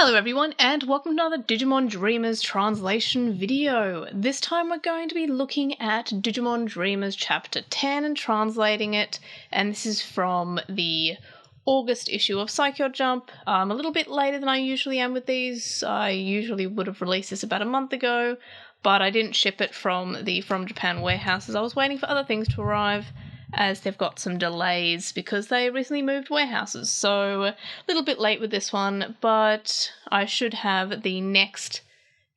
Hello everyone and welcome to another Digimon Dreamers translation video. This time we're going to be looking at Digimon Dreamers Chapter 10 and translating it, and this is from the August issue of Saikyo Jump. I'm a little bit later than I usually am with these. I usually would have released this about a month ago, but I didn't ship it from the From Japan warehouses. I was waiting for other things to arrive, as they've got some delays because they recently moved warehouses. So a little bit late with this one, but I should have the next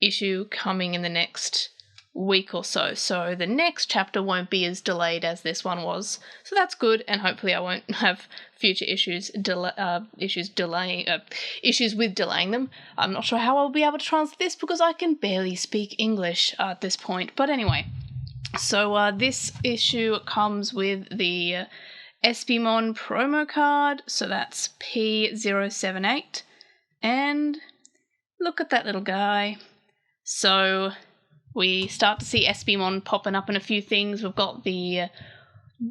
issue coming in the next week or so. So the next chapter won't be as delayed as this one was. So that's good, and hopefully I won't have future issues with delaying them. I'm not sure how I'll be able to translate this because I can barely speak English at this point. But anyway. So this issue comes with the Espimon promo card, so that's P078, and look at that little guy. So we start to see Espimon popping up in a few things. We've got the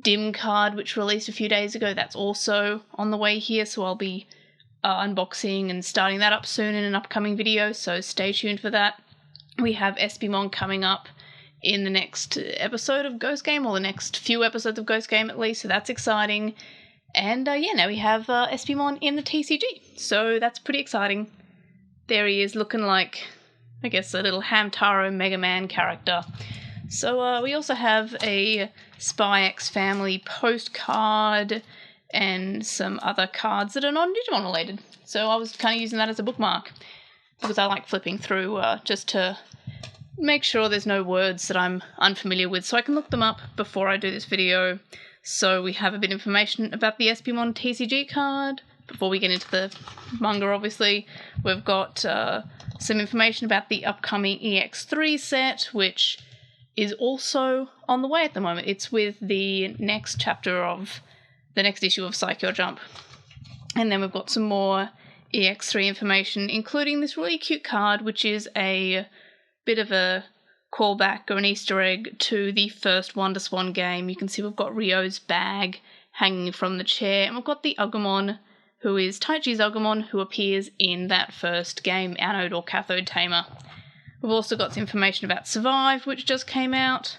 Dim card, which released a few days ago. That's also on the way here, so I'll be unboxing and starting that up soon in an upcoming video, so stay tuned for that. We have Espimon coming up in the next episode of Ghost Game, or the next few episodes of Ghost Game at least, so that's exciting. And yeah, now we have Espimon in the TCG, so that's pretty exciting. There he is, looking like, I guess, a little Hamtaro Mega Man character. So we also have a Spy X Family postcard and some other cards that are non-Digimon related. So I was kind of using that as a bookmark because I like flipping through just to make sure there's no words that I'm unfamiliar with, so I can look them up before I do this video. So we have a bit of information about the Espimon TCG card. Before we get into the manga, obviously, we've got some information about the upcoming EX3 set, which is also on the way at the moment. It's with the next chapter of the next issue of Saikyo Jump. And then we've got some more EX3 information, including this really cute card, which is a bit of a callback or an Easter egg to the first WonderSwan game. You can see we've got Ryo's bag hanging from the chair, and we've got the Agumon, who is Taichi's Agumon, who appears in that first game, Anode or Cathode Tamer. We've also got some information about Survive, which just came out,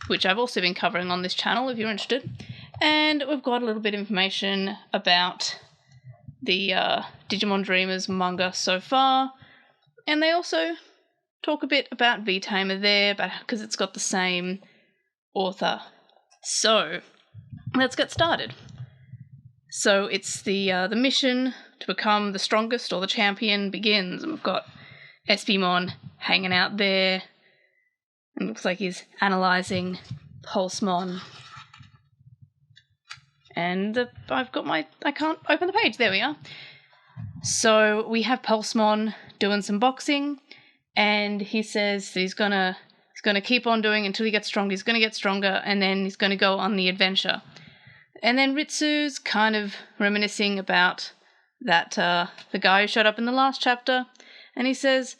which I've also been covering on this channel if you're interested. And we've got a little bit of information about the Digimon Dreamers manga so far, and they also talk a bit about V-Tamer there, because it's got the same author. So, let's get started. So it's the mission to become the strongest or the champion begins, and we've got Espimon hanging out there, and it looks like he's analysing Pulsemon. And I can't open the page, there we are. So we have Pulsemon doing some boxing, and he says that he's gonna keep on doing until he gets stronger. He's gonna get stronger, and then he's gonna go on the adventure. And then Ritsu's kind of reminiscing about that the guy who showed up in the last chapter, and he says,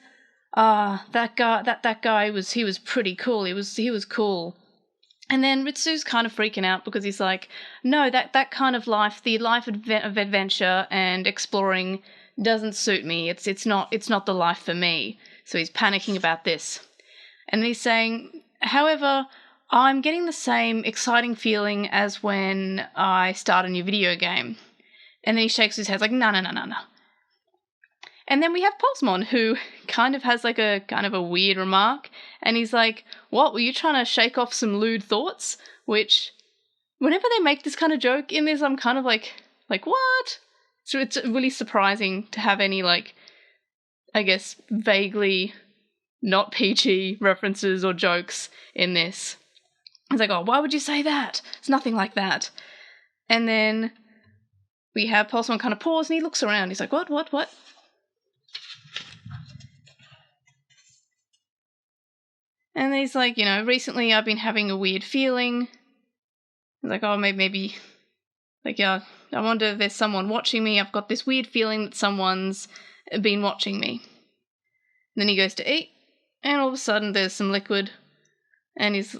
that guy was pretty cool. He was cool. And then Ritsu's kind of freaking out because he's like, no, that kind of life, the life of adventure and exploring, doesn't suit me. It's not the life for me. So he's panicking about this. And he's saying, however, I'm getting the same exciting feeling as when I start a new video game. And then he shakes his head like, no. And then we have Pulsemon, who kind of has like a kind of a weird remark. And he's like, what, were you trying to shake off some lewd thoughts? Which, whenever they make this kind of joke in this, I'm kind of like what? So it's really surprising to have any, like, I guess, vaguely not PG references or jokes in this. It's like, oh, why would you say that? It's nothing like that. And then we have Pulsemon kind of pause and he looks around. He's like, what? And he's like, recently I've been having a weird feeling. He's like, oh, maybe, like, yeah, I wonder if there's someone watching me. I've got this weird feeling that someone's been watching me. And then he goes to eat, and all of a sudden there's some liquid, and he's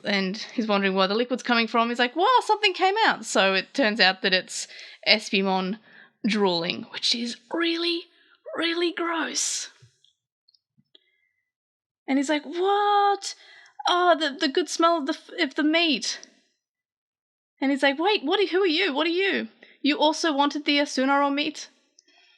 wondering where the liquid's coming from. He's like, wow, something came out. So it turns out that it's Espimon drooling, which is really, really gross. And he's like, what? Oh, the good smell of the meat. And he's like, wait, who are you? What are you? You also wanted the Sunaro meat?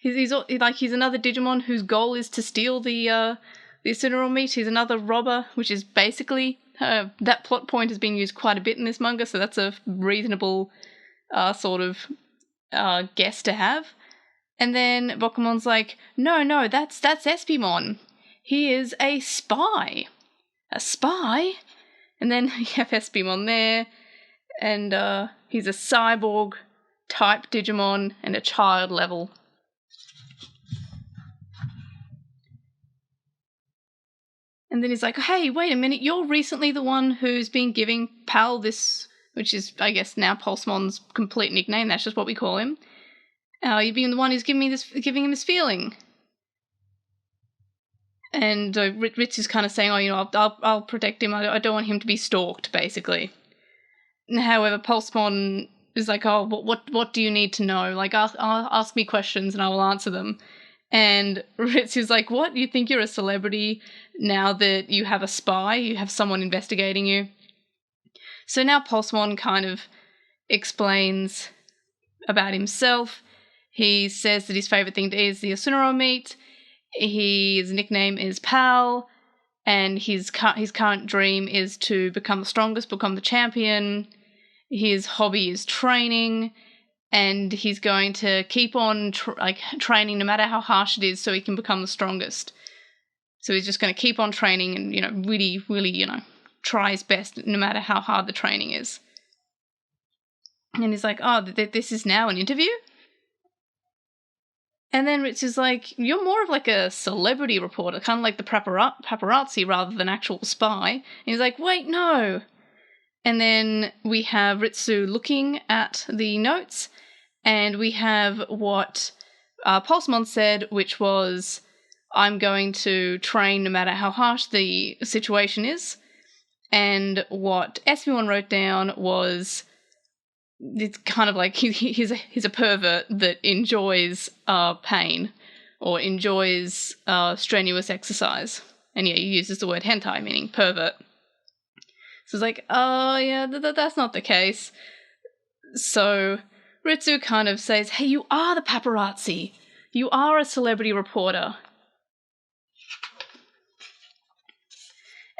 He's another Digimon whose goal is to steal the Sunaro meat. He's another robber, which is basically, that plot point has been used quite a bit in this manga, so that's a reasonable sort of guess to have. And then Bokumon's like, no, that's Espimon. He is a spy. A spy? And then you have Espimon there, and he's a cyborg type Digimon and a child level. And then he's like, hey, wait a minute, you're recently the one who's been giving Pal this, which is, I guess, now Pulsemon's complete nickname, that's just what we call him. You've been the one who's giving him this feeling. And Ritsu's kind of saying, I'll protect him, I don't want him to be stalked, basically. However, Pulsemon is like, what do you need to know? Like, ask me questions and I will answer them. And Ritsu's like, what? You think you're a celebrity now that you have a spy? You have someone investigating you? So now Pulsemon kind of explains about himself. He says that his favourite thing to eat is the Asunaro meat. His nickname is Pal. And his current dream is to become the strongest, become the champion. His hobby is training. And he's going to keep on training no matter how harsh it is so he can become the strongest. So he's just going to keep on training and, really, really, try his best no matter how hard the training is. And he's like, this is now an interview? And then Ritsu's like, you're more of like a celebrity reporter, kind of like the paparazzi rather than actual spy. And he's like, wait, no. And then we have Ritsu looking at the notes, and we have what Pulsemon said, which was, I'm going to train no matter how harsh the situation is. And what Espimon wrote down was, it's kind of like he's a pervert that enjoys pain or enjoys strenuous exercise. And yeah, he uses the word hentai, meaning pervert. So it's like, that's not the case. So Ritsu kind of says, hey, you are the paparazzi. You are a celebrity reporter.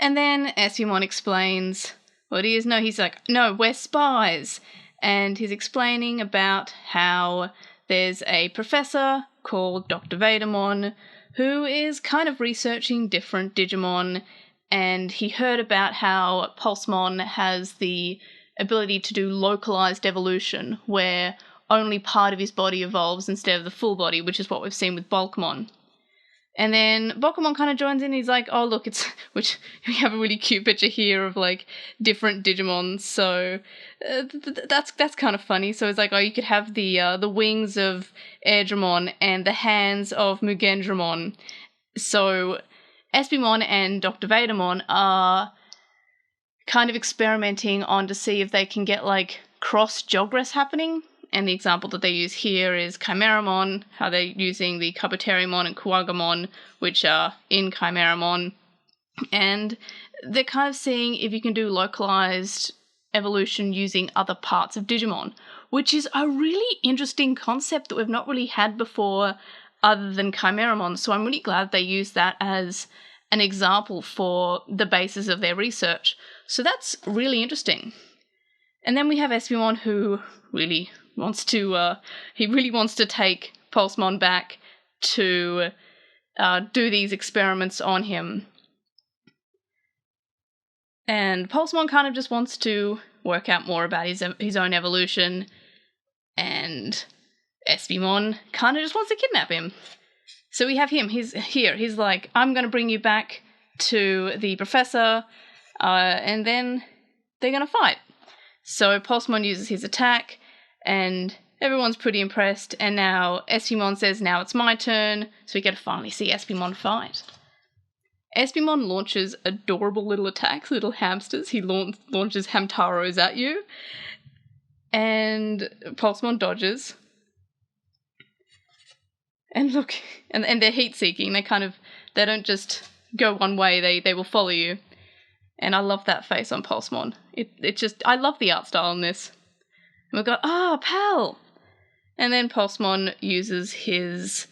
And then Espimon explains what he is. No, he's like, no, we're spies. And he's explaining about how there's a professor called Dr. Vademon who is kind of researching different Digimon, and he heard about how Pulsemon has the ability to do localized evolution, where only part of his body evolves instead of the full body, which is what we've seen with Bulkmon. And then Bokumon kind of joins in, and he's like, oh, look, which we have a really cute picture here of, like, different Digimon, so that's kind of funny. So it's like, you could have the wings of Airdramon and the hands of Mugendramon. So Espimon and Dr. Vademon are kind of experimenting on to see if they can get, like, cross-jogress happening. And the example that they use here is Chimeramon, how they're using the Kabuterimon and Kuwagamon, which are in Chimeramon. And they're kind of seeing if you can do localized evolution using other parts of Digimon, which is a really interesting concept that we've not really had before other than Chimeramon. So I'm really glad they used that as an example for the basis of their research. So that's really interesting. And then we have Espimon, who really wants to take Pulsemon back to do these experiments on him. And Pulsemon kind of just wants to work out more about his own evolution, and Espimon kind of just wants to kidnap him. So we have him, he's like, I'm going to bring you back to the professor, and then they're going to fight. So Pulsemon uses his attack, and everyone's pretty impressed, and now Espimon says, now it's my turn, so we get to finally see Espimon fight. Espimon launches adorable little attacks, little hamsters. He launches Hamtaros at you, and Pulsemon dodges. And look, and they're heat-seeking. They don't just go one way, they will follow you. And I love that face on Pulsemon. I love the art style in this. And we've got, pal! And then Pulsemon uses his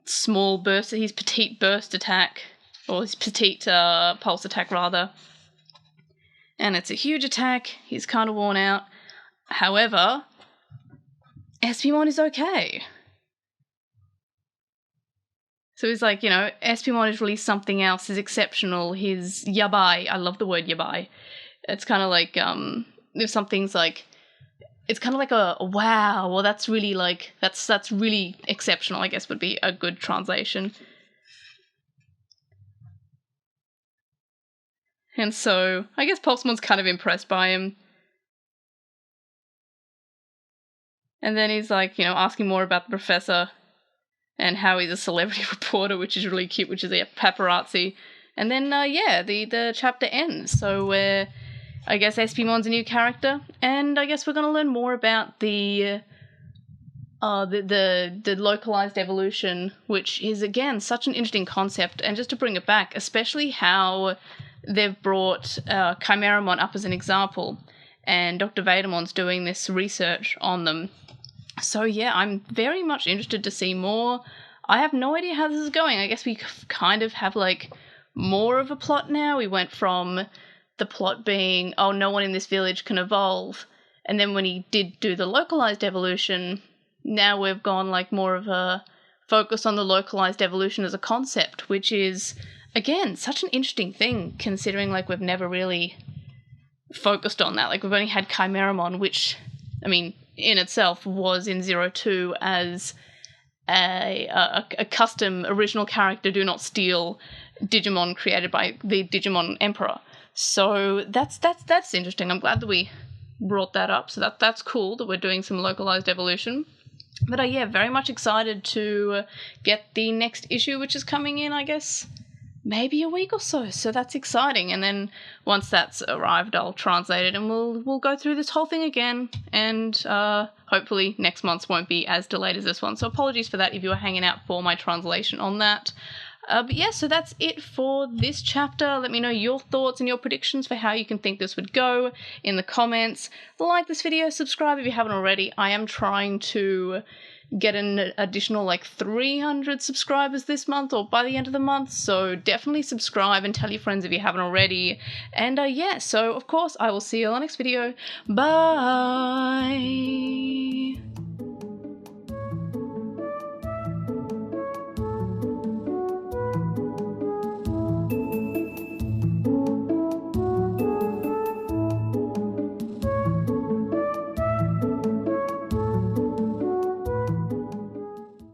his petite burst attack, or his petite pulse attack rather. And it's a huge attack. He's kind of worn out. However, Espimon is okay. So he's like, Espimon has released something else, is exceptional, his yabai. I love the word yabai. It's kind of like, if something's like, it's kind of like a wow, well that's really like, that's really exceptional, I guess would be a good translation. And so, I guess Pulsemon's kind of impressed by him. And then he's like, asking more about the professor and how he's a celebrity reporter, which is really cute, which is a paparazzi. And then, the chapter ends. So, I guess Espimon's a new character, and I guess we're going to learn more about the localized evolution, which is, again, such an interesting concept. And just to bring it back, especially how they've brought Chimeramon up as an example, and Dr. Vadamon's doing this research on them. So yeah, I'm very much interested to see more. I have no idea how this is going. I guess we kind of have like more of a plot now. We went from the plot being, oh, no one in this village can evolve, and then when he did do the localized evolution, now we've gone like more of a focus on the localized evolution as a concept, which is, again, such an interesting thing, considering like we've never really focused on that. Like we've only had Chimeramon, which, I mean, in itself was in 02 as a custom original character, do not steal Digimon created by the Digimon Emperor. So that's interesting. I'm glad that we brought that up. So that's cool that we're doing some localized evolution. But yeah, very much excited to get the next issue, which is coming in, I guess, maybe a week or so. So that's exciting. And then once that's arrived, I'll translate it and we'll go through this whole thing again. And hopefully next month's won't be as delayed as this one. So apologies for that if you were hanging out for my translation on that. But yeah, so that's it for this chapter. Let me know your thoughts and your predictions for how you can think this would go in the comments. Like this video, subscribe if you haven't already. I am trying to get an additional like 300 subscribers this month or by the end of the month, so definitely subscribe and tell your friends if you haven't already. And yeah, so of course I will see you on the next video. Bye!